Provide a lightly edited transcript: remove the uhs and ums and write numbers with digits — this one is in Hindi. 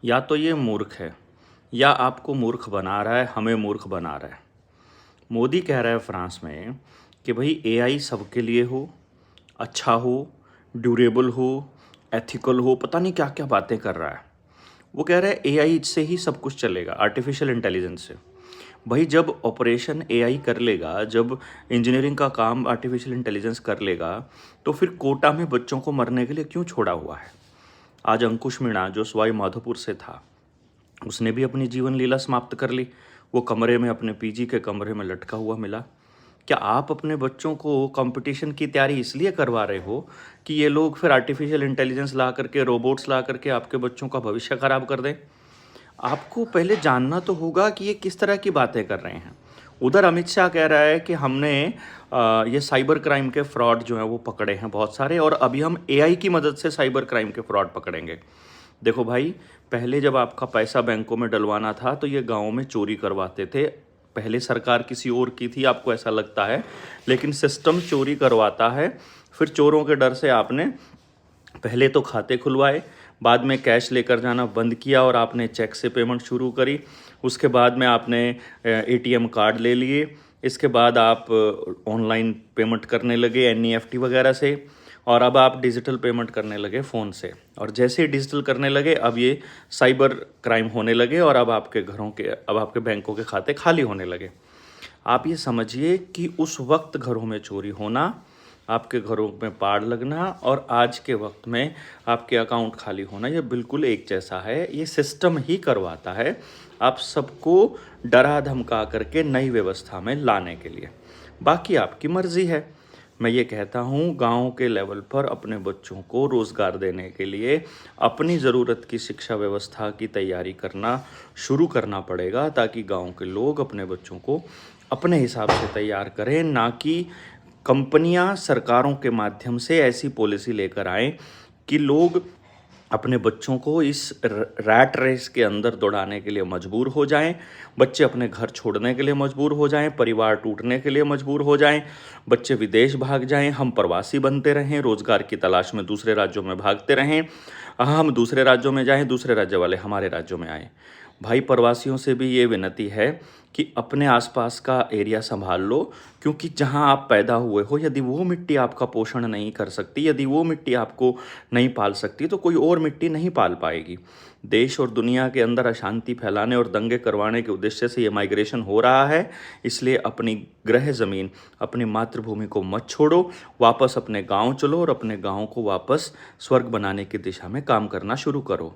या तो ये मूर्ख है या आपको मूर्ख बना रहा है, हमें मूर्ख बना रहा है। मोदी कह रहा है फ्रांस में कि भाई एआई सबके लिए हो, अच्छा हो, ड्यूरेबल हो, एथिकल हो, पता नहीं क्या क्या बातें कर रहा है। वो कह रहा है एआई से ही सब कुछ चलेगा, आर्टिफिशियल इंटेलिजेंस से। भाई जब ऑपरेशन एआई कर लेगा, जब इंजीनियरिंग का काम आर्टिफिशियल इंटेलिजेंस कर लेगा, तो फिर कोटा में बच्चों को मरने के लिए क्यों छोड़ा हुआ है? आज अंकुश मीणा जो सवाई माधोपुर से था, उसने भी अपनी जीवन लीला समाप्त कर ली। वो कमरे में, अपने पीजी के कमरे में लटका हुआ मिला। क्या आप अपने बच्चों को कंपटीशन की तैयारी इसलिए करवा रहे हो कि ये लोग फिर आर्टिफिशियल इंटेलिजेंस ला करके, रोबोट्स ला करके आपके बच्चों का भविष्य खराब कर दें? आपको पहले जानना तो होगा कि ये किस तरह की बातें कर रहे हैं। उधर अमित शाह कह रहा है कि हमने ये साइबर क्राइम के फ्रॉड जो हैं वो पकड़े हैं बहुत सारे, और अभी हम एआई की मदद से साइबर क्राइम के फ्रॉड पकड़ेंगे। देखो भाई, पहले जब आपका पैसा बैंकों में डलवाना था तो ये गाँव में चोरी करवाते थे। पहले सरकार किसी और की थी, आपको ऐसा लगता है, लेकिन सिस्टम चोरी करवाता है। फिर चोरों के डर से आपने पहले तो खाते खुलवाए, बाद में कैश लेकर जाना बंद किया और आपने चेक से पेमेंट शुरू करी। उसके बाद में आपने एटीएम कार्ड ले लिए। इसके बाद आप ऑनलाइन पेमेंट करने लगे एनईएफटी वगैरह से, और अब आप डिजिटल पेमेंट करने लगे फ़ोन से। और जैसे ही डिजिटल करने लगे, अब ये साइबर क्राइम होने लगे, और अब आपके बैंकों के खाते खाली होने लगे। आप ये समझिए कि उस वक्त घरों में चोरी होना, आपके घरों में पाड़ लगना, और आज के वक्त में आपके अकाउंट खाली होना, ये बिल्कुल एक जैसा है। ये सिस्टम ही करवाता है आप सबको डरा धमका करके नई व्यवस्था में लाने के लिए। बाकी आपकी मर्जी है। मैं ये कहता हूँ, गाँव के लेवल पर अपने बच्चों को रोज़गार देने के लिए अपनी ज़रूरत की शिक्षा व्यवस्था की तैयारी करना शुरू करना पड़ेगा, ताकि गाँव के लोग अपने बच्चों को अपने हिसाब से तैयार करें, ना कि कंपनियां सरकारों के माध्यम से ऐसी पॉलिसी लेकर आएं कि लोग अपने बच्चों को इस रैट रेस के अंदर दौड़ाने के लिए मजबूर हो जाएं। बच्चे अपने घर छोड़ने के लिए मजबूर हो जाएं, परिवार टूटने के लिए मजबूर हो जाएं, बच्चे विदेश भाग जाएं, हम प्रवासी बनते रहें, रोजगार की तलाश में दूसरे राज्यों में भागते रहें, हम दूसरे राज्यों में जाएं, दूसरे राज्य वाले हमारे राज्यों में आएँ। भाई, प्रवासियों से भी ये विनती है कि अपने आसपास का एरिया संभाल लो, क्योंकि जहां आप पैदा हुए हो, यदि वो मिट्टी आपका पोषण नहीं कर सकती, यदि वो मिट्टी आपको नहीं पाल सकती, तो कोई और मिट्टी नहीं पाल पाएगी। देश और दुनिया के अंदर अशांति फैलाने और दंगे करवाने के उद्देश्य से ये माइग्रेशन हो रहा है। इसलिए अपनी गृह ज़मीन, अपनी मातृभूमि को मत छोड़ो, वापस अपने गांव चलो और अपने गांव को वापस स्वर्ग बनाने की दिशा में काम करना शुरू करो।